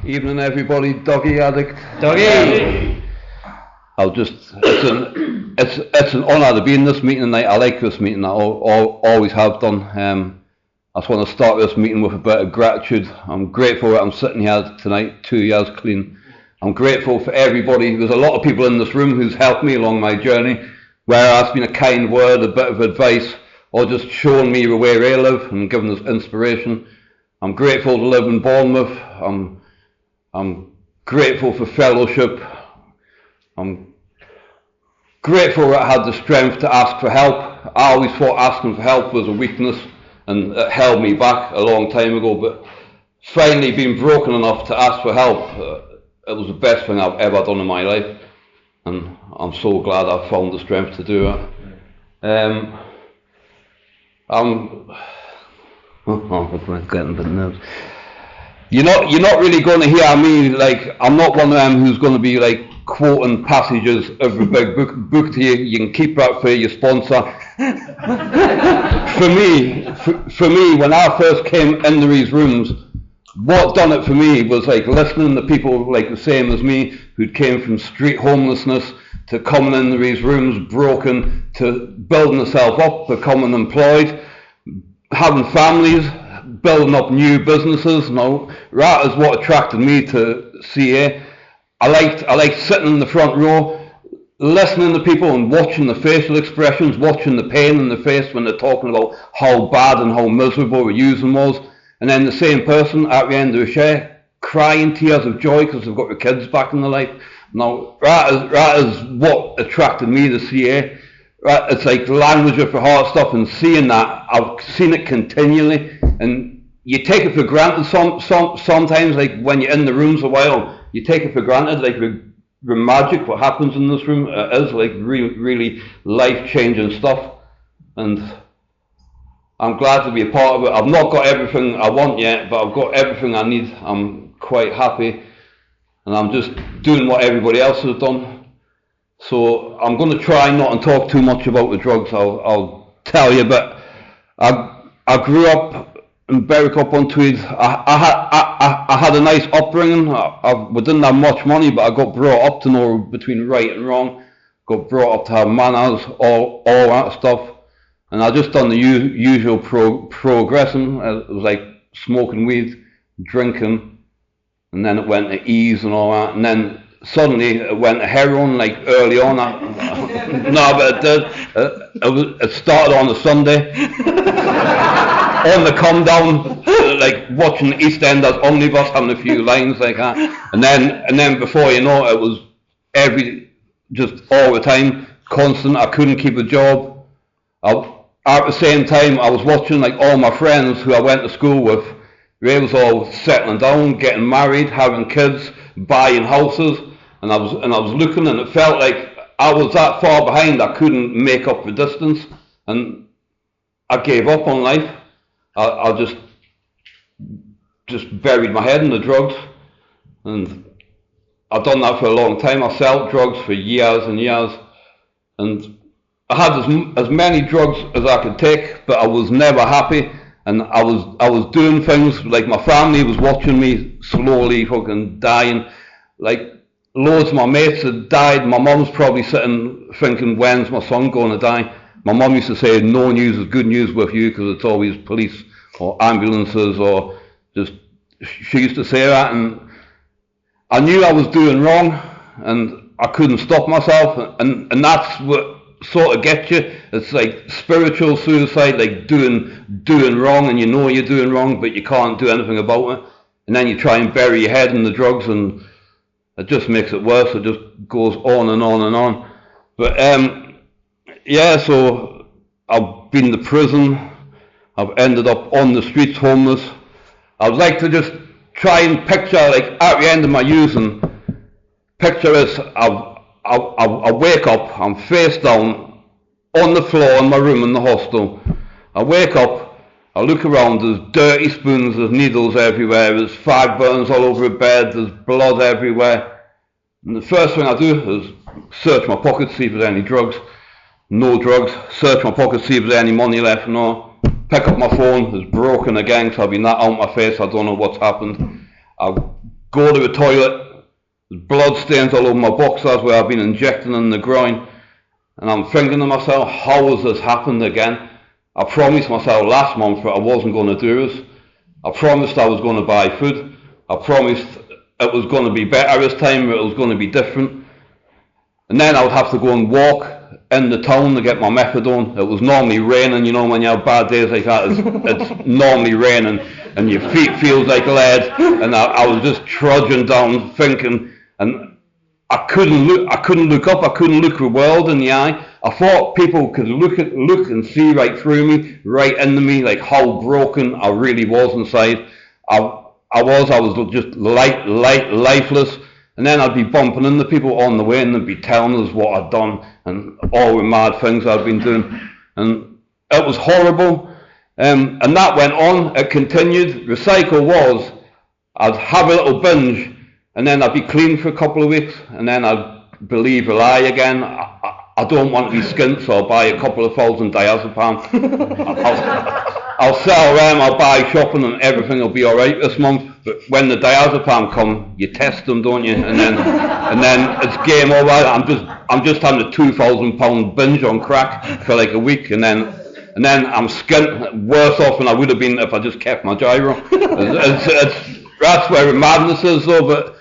Evening, everybody. Doggy addict. Doggy. It's an honour to be in this meeting tonight. I like this meeting. I always have done. I just want to start this meeting with a bit of gratitude. I'm grateful that I'm sitting here tonight, 2 years clean. I'm grateful for everybody. There's a lot of people in this room who's helped me along my journey, where it's been a kind word, a bit of advice, or just showing me where they live and giving us inspiration. I'm grateful to live in Bournemouth. I'm grateful for fellowship. I'm grateful that I had the strength to ask for help. I always thought asking for help was a weakness, and it held me back a long time ago, but finally being broken enough to ask for help, it was the best thing I've ever done in my life, and I'm so glad I found the strength to do it. I'm getting a bit nervous. You're not really going to hear me, like, I'm not one of them who's going to be like quoting passages of a big book to you. You can keep that for your sponsor. For me, when I first came into these rooms, what done it for me was like listening to people like the same as me, who came from street homelessness to coming into these rooms broken, to building themselves up, becoming employed, having families, building up new businesses. No, that is what attracted me to CA. I liked sitting in the front row, listening to people and watching the facial expressions, watching the pain in the face when they're talking about how bad and how miserable the using was, and then the same person at the end of the share crying tears of joy because they've got their kids back in their life. Now that is what attracted me to CA. It's like language of the heart stuff, and seeing that, I've seen it continually, and you take it for granted sometimes, like when you're in the rooms a while, you take it for granted, like the magic, what happens in this room, it is like really life-changing stuff, and I'm glad to be a part of it. I've not got everything I want yet, but I've got everything I need. I'm quite happy, and I'm just doing what everybody else has done. So I'm going to try not and talk too much about the drugs. I'll tell you, but I grew up in Berwick-upon-Tweed. I had a nice upbringing. We didn't have much money, but I got brought up to know between right and wrong. Got brought up to have manners, all that stuff. And I just done the usual progressing. It was like smoking weed, drinking, and then it went to ease and all that. And then suddenly it went to heroin, like early on. No, but it did. It started on a Sunday. On the come down, like watching EastEnders omnibus, having a few lines like that. And then before you know it, it was just all the time, constant. I couldn't keep a job. At the same time, I was watching like all my friends who I went to school with. They was all settling down, getting married, having kids, buying houses, and I was looking, and it felt like I was that far behind. I couldn't make up the distance, and I gave up on life. I just buried my head in the drugs, and I've done that for a long time. I sold drugs for years and years, and I had as many drugs as I could take, but I was never happy. And I was doing things like my family was watching me slowly fucking dying. Like loads of my mates had died. My mum's probably sitting thinking, when's my son going to die? My mum used to say, no news is good news with you, because it's always police or ambulances, or just, she used to say that, and I knew I was doing wrong, and I couldn't stop myself, and that's what sort of gets you. It's like spiritual suicide, like doing wrong, and you know you're doing wrong, but you can't do anything about it, and then you try and bury your head in the drugs, and it just makes it worse. It just goes on and on and on. But yeah, so I've been to prison. I've ended up on the streets homeless. I'd like to just try and picture, like at the end of my using, picture this. I wake up, I'm face down on the floor in my room in the hostel. I wake up, I look around, there's dirty spoons, there's needles everywhere, there's fag burns all over the bed, there's blood everywhere. And the first thing I do is search my pockets, see if there's any drugs. No drugs. Search my pockets, see if there's any money left. No. Pick up my phone, it's broken again, so I've been that out my face, I don't know what's happened. I go to the toilet, there's blood stains all over my boxers where I've been injecting in the groin, and I'm thinking to myself, how has this happened again? I promised myself last month that I wasn't going to do this. I promised I was going to buy food. I promised it was going to be better this time, it was going to be different. And then I would have to go and walk in the town to get my methadone. It was normally raining, you know, when you have bad days like that, it's normally raining and your feet feels like lead, and I was just trudging down thinking, and I couldn't look up, I couldn't look the world in the eye. I thought people could look and see right through me, right into me, like how broken I really was inside. I was just lifeless. And then I'd be bumping into people on the way, and they'd be telling us what I'd done and all the mad things I'd been doing. And it was horrible. And that went on, it continued. The cycle was, I'd have a little binge, and then I'd be clean for a couple of weeks, and then I'd believe a lie again. I don't want to be skint, so I'll buy a couple of thousand diazepam. I'll sell them, I'll buy shopping, and everything will be alright this month. But when the diazepam come, you test them, don't you? And then it's game over. I'm just having a £2,000 binge on crack for like a week, and then I'm skint, worse off than I would have been if I just kept my gyro. That's where the madness is, though.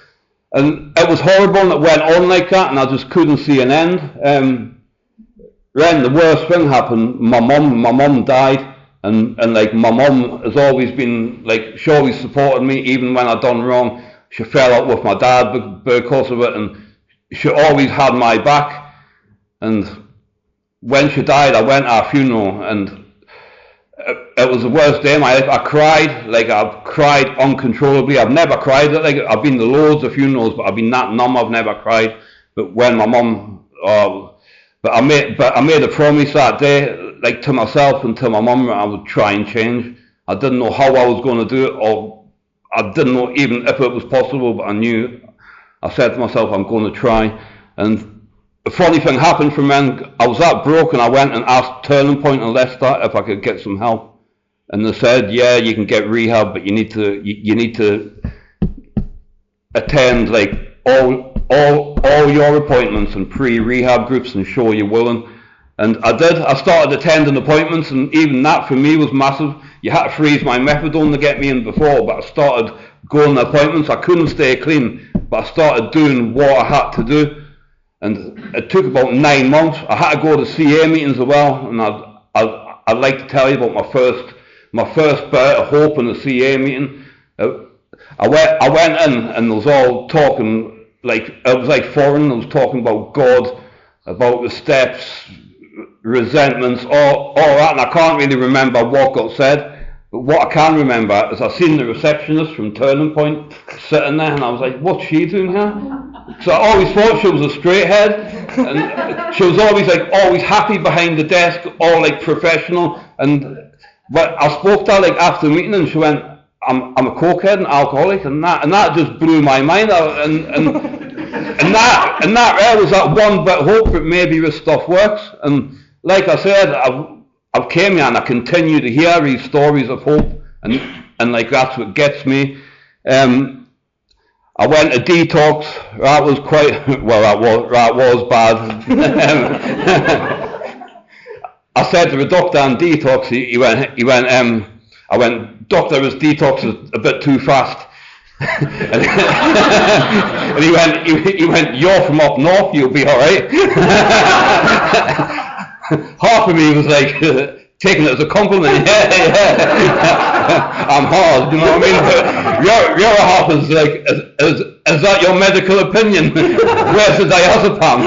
And it was horrible, and it went on like that, and I just couldn't see an end. Then the worst thing happened. My mum died. And like my mum has always been like, she always supported me even when I'd done wrong. She fell out with my dad because of it, and she always had my back. And when she died, I went to her funeral, and it was the worst day of my life. I cried, like I've cried uncontrollably. I've never cried, like I've been to loads of funerals, but I've been that numb, I've never cried. But when my mum, but I made a promise that day, like to myself and to my mum, I would try and change. I didn't know how I was going to do it, or I didn't know even if it was possible, but I knew. I said to myself, I'm going to try. And a funny thing happened from then. I was that broken, I went and asked Turning Point in Leicester if I could get some help. And they said, yeah, you can get rehab, but you need to attend like all your appointments and pre-rehab groups and show you're willing. And I did. I started attending appointments, and even that for me was massive. You had to freeze my methadone to get me in before, but I started going to appointments. I couldn't stay clean, but I started doing what I had to do. And it took about 9 months. I had to go to CA meetings as well, and I'd like to tell you about my first bit of hope in the CA meeting. I went in, and there was all talking, like, it was like foreign. It was talking about God, about the steps, resentments, all that, and I can't really remember what got said, but what I can remember is I seen the receptionist from Turning Point sitting there, and I was like, what's she doing here? So I always thought she was a straight head, and she was always happy behind the desk, all like professional. And but I spoke to her like after the meeting, and she went, I'm a cokehead and alcoholic, and that just blew my mind out, and that there was that one bit of hope that maybe this stuff works. And like I said, I've came here and I continue to hear these stories of hope, and like that's what gets me. I went to detox. That was quite well. That was bad. I said to the doctor on detox. He went. I went, doctor, this detox is a bit too fast. And he went, you're from up north, you'll be all right. Half of me was like taking it as a compliment. I'm hard, you know what I mean? But your other half is like, is that your medical opinion? Where's the diazepam?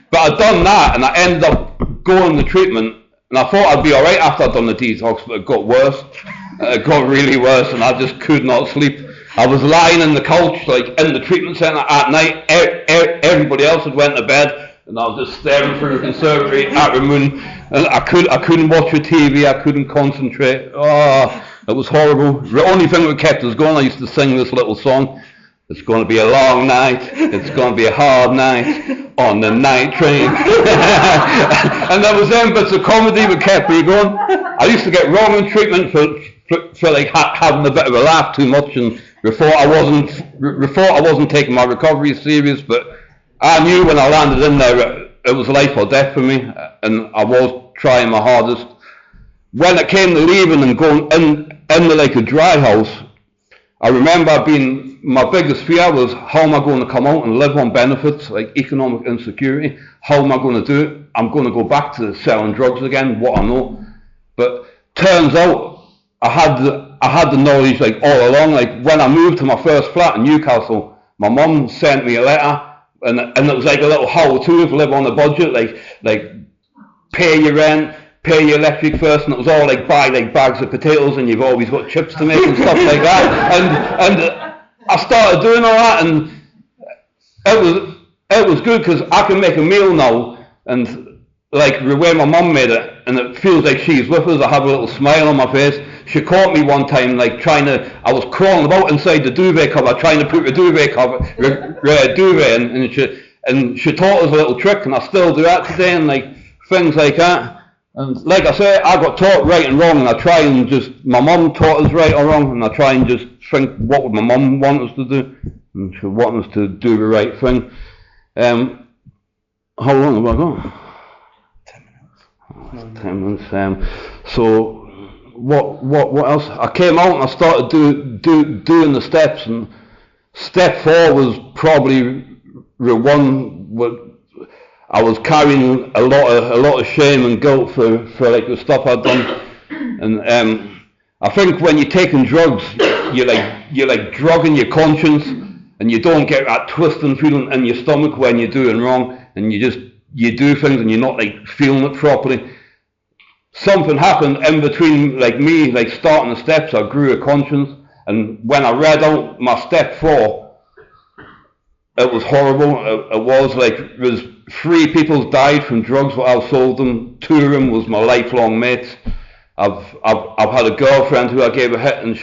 But I'd done that, and I ended up going to treatment, and I thought I'd be all right after I'd done the detox, but it got worse. It got really worse, and I just could not sleep. I was lying in the couch, like in the treatment centre at night. Everybody else had went to bed, and I was just staring through the conservatory at the moon. And I couldn't watch the TV. I couldn't concentrate. Oh, it was horrible. The only thing that kept us going, I used to sing this little song. It's going to be a long night. It's going to be a hard night on the night train. And there was them bits of comedy that kept me going. I used to get wrong in treatment for like having a bit of a laugh too much, and before I wasn't taking my recovery serious, but I knew when I landed in there it was life or death for me, and I was trying my hardest. When it came to leaving and going in like a dry house, I remember my biggest fear was, how am I going to come out and live on benefits, like economic insecurity? How am I going to do it? I'm going to go back to selling drugs again, what I know. But turns out I had the knowledge like all along. Like when I moved to my first flat in Newcastle, my mum sent me a letter, and it was like a little how-to to live on a budget, like pay your rent, pay your electric first, and it was all like buy like bags of potatoes, and you've always got chips to make and stuff like that. And I started doing all that, and it was good because I can make a meal now, and like the way my mum made it, and it feels like she's with us. I have a little smile on my face. She caught me one time like I was crawling about inside the duvet cover, trying to put the duvet cover, duvet in, and she taught us a little trick, and I still do that today, and like things like that. And like I say, I got taught right and wrong, and I try and my mum taught us right or wrong, and I try and just think, what would my mum want us to do? And she wanted us to do the right thing. How long have I got? 10 minutes. So what else? I came out and I started doing the steps, and step 4 was probably the one where I was carrying a lot of shame and guilt for like the stuff I'd done. And I think when you're taking drugs, you're like drugging your conscience, and you don't get that twisting feeling in your stomach when you're doing wrong, and you do things and you're not like feeling it properly. Something happened in between, like me, like starting the steps. I grew a conscience, and when I read out my step 4, it was horrible. It was like there's 3 people died from drugs what I sold them. 2 of them was my lifelong mates. I've had a girlfriend who I gave a hit, and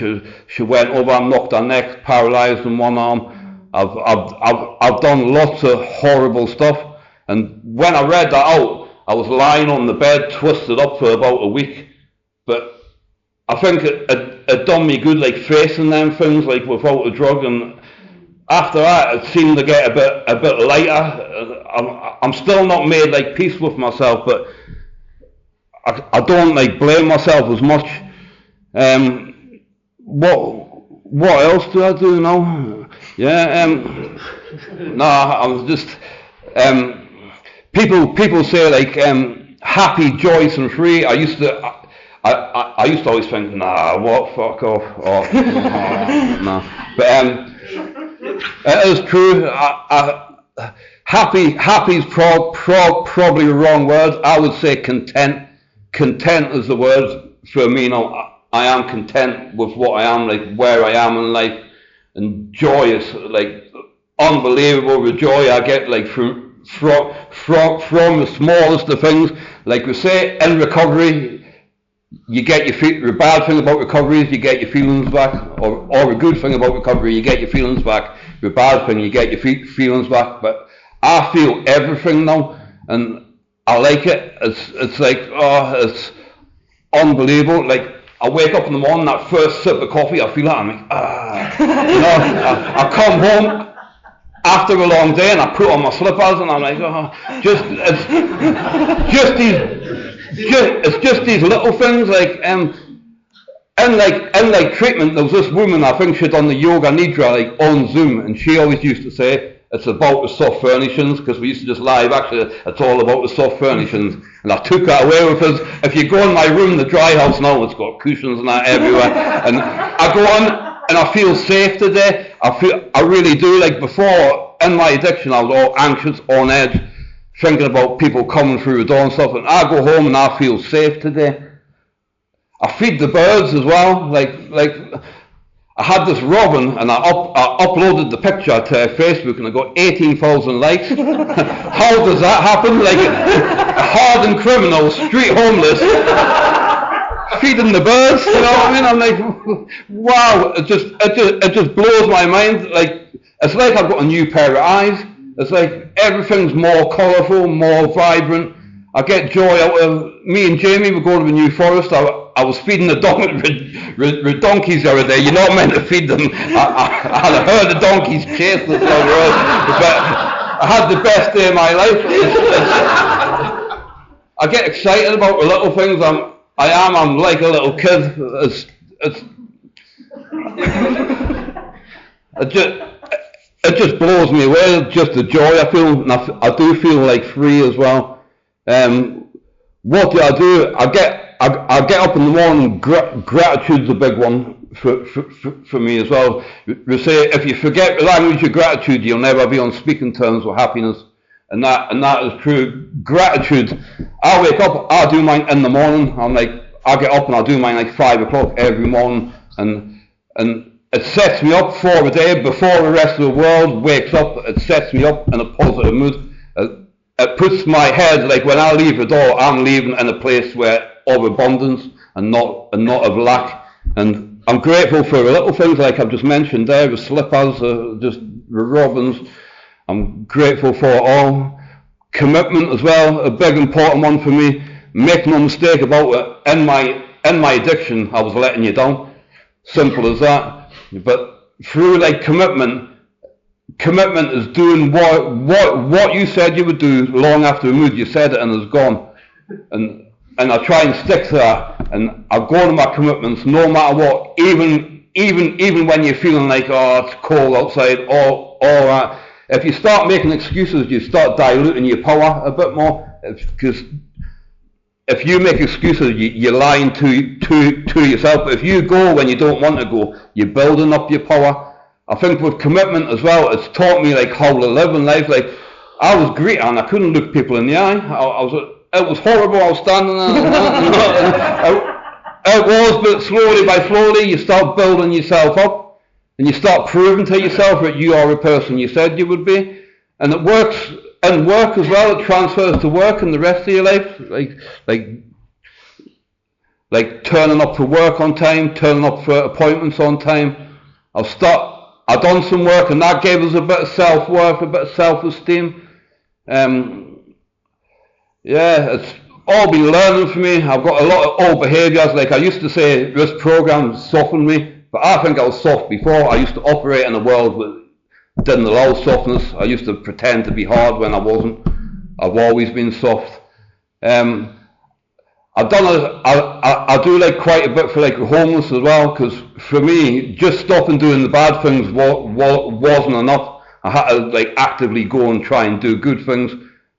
she went over and knocked her neck, paralysed in one arm. I've done lots of horrible stuff, and when I read that out, I was lying on the bed, twisted up for about a week. But I think it done me good, like facing them things, like without a drug. And after that, it seemed to get a bit lighter. I'm still not made like peace with myself, but I don't like blame myself as much. What else do I do now? Yeah. I was just. People say like happy, joyous, and free. I used to always think, nah, what, fuck off, nah. But it is true. Happy's probably the wrong word. I would say content. Content is the word for me now. I am content with what I am, like where I am in life, and joyous, like unbelievable the joy I get, like from the smallest of things. Like we say, in recovery, you get the bad thing about recovery is you get your feelings back, or the good thing about recovery, you get your feelings back. The bad thing, you get your feelings back. But I feel everything now, and I like it. It's like, it's unbelievable. Like I wake up in the morning, that first sip of coffee, I feel that, I'm like, I come home after a long day, and I put on my slippers, and I'm like, it's just these little things, like, in like treatment, there was this woman, I think she'd done the yoga nidra, like, on Zoom, and she always used to say, it's about the soft furnishings, because we used to just lie, actually, it's all about the soft furnishings, and I took that away with us. If you go in my room, the dry house now, it's got cushions and that everywhere, and I go on, and I feel safe today. I really do. Like before, in my addiction, I was all anxious, on edge, thinking about people coming through the door and stuff, and I go home and I feel safe today. I feed the birds as well. Like I had this robin, and I uploaded the picture to Facebook, and I got 18,000 likes. How does that happen? Like a hardened criminal, street homeless, feeding the birds, you know what I mean? I'm like, wow, it just blows my mind. Like, it's like I've got a new pair of eyes. It's like everything's more colourful, more vibrant. I get joy out of, me and Jamie, we're going to the New Forest. I was feeding the donkeys the other day. You're not meant to feed them. I heard the donkeys chasing us down the road, but I had the best day of my life. I get excited about the little things. I'm like a little kid. It just blows me away. Just the joy I feel, and I do feel like free as well. What do? I get up in the morning. Gratitude's a big one for me as well. We say if you forget the language of gratitude, you'll never be on speaking terms with happiness, and that is true. Gratitude. I wake up. I do mine in the morning. I get up and I do mine like 5 o'clock every morning, and it sets me up for the day before the rest of the world wakes up. It sets me up in a positive mood. It puts my head, like when I leave the door, I'm leaving in a place where of abundance and not of lack. And I'm grateful for the little things like I've just mentioned there, the slippers, just the robins. I'm grateful for it all. Commitment as well, a big important one for me. Make no mistake about it. In my addiction, I was letting you down. Simple as that. But through like commitment is doing what you said you would do long after the mood you said it and it's gone. And I try and stick to that, and I go to my commitments no matter what, even when you're feeling like, oh, it's cold outside, or that. If you start making excuses, you start diluting your power a bit more, because if you make excuses, you're lying to yourself. But if you go when you don't want to go, you're building up your power. I think with commitment as well, it's taught me like how to live in life. Like I was great and I couldn't look people in the eye. It was horrible. I was standing there. It was, but slowly by slowly, you start building yourself up, and you start proving to yourself that you are the person you said you would be, and it works. And work as well, it transfers to work in the rest of your life, like turning up for work on time, turning up for appointments on time. I done some work, and that gave us a bit of self-worth, a bit of self-esteem. It's all been learning for me. I've got a lot of old behaviours. Like I used to say, this program softened me, but I think I was soft before. I used to operate in a world that didn't allow softness. I used to pretend to be hard when I wasn't. I've always been soft. I do like quite a bit for like the homeless as well, because for me, just stopping doing the bad things wasn't enough. I had to like actively go and try and do good things,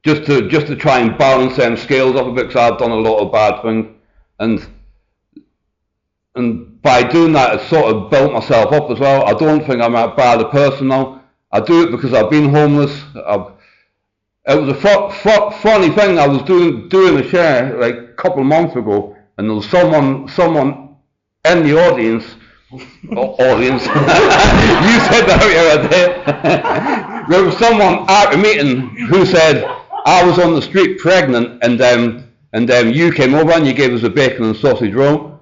just to try and balance them scales up a bit, because I've done a lot of bad things, and by doing that, it sort of built myself up as well. I don't think I'm that bad a person now. I do it because I've been homeless. It was a funny thing. I was doing a share like a couple of months ago, and there was someone in the audience. You said that earlier. There was someone at a meeting who said, I was on the street pregnant, and you came over and you gave us a bacon and sausage roll.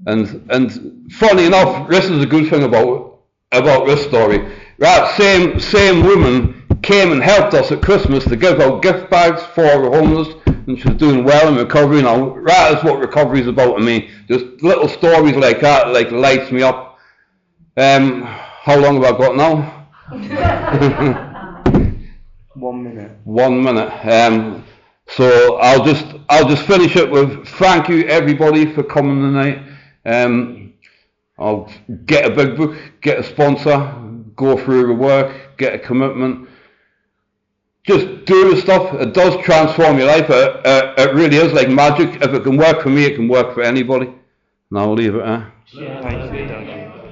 And funny enough, this is a good thing about this story. That same woman came and helped us at Christmas to give out gift bags for the homeless, and she's doing well in recovery now. That is what recovery is about to me. Just little stories like that, like lights me up. How long have I got now? 1 minute. 1 minute. So I'll just finish it with thank you everybody for coming tonight. I'll get a big book, get a sponsor, go through the work, get a commitment. Just do the stuff. It does transform your life. It really is like magic. If it can work for me, it can work for anybody. And I'll leave it there. Thank you.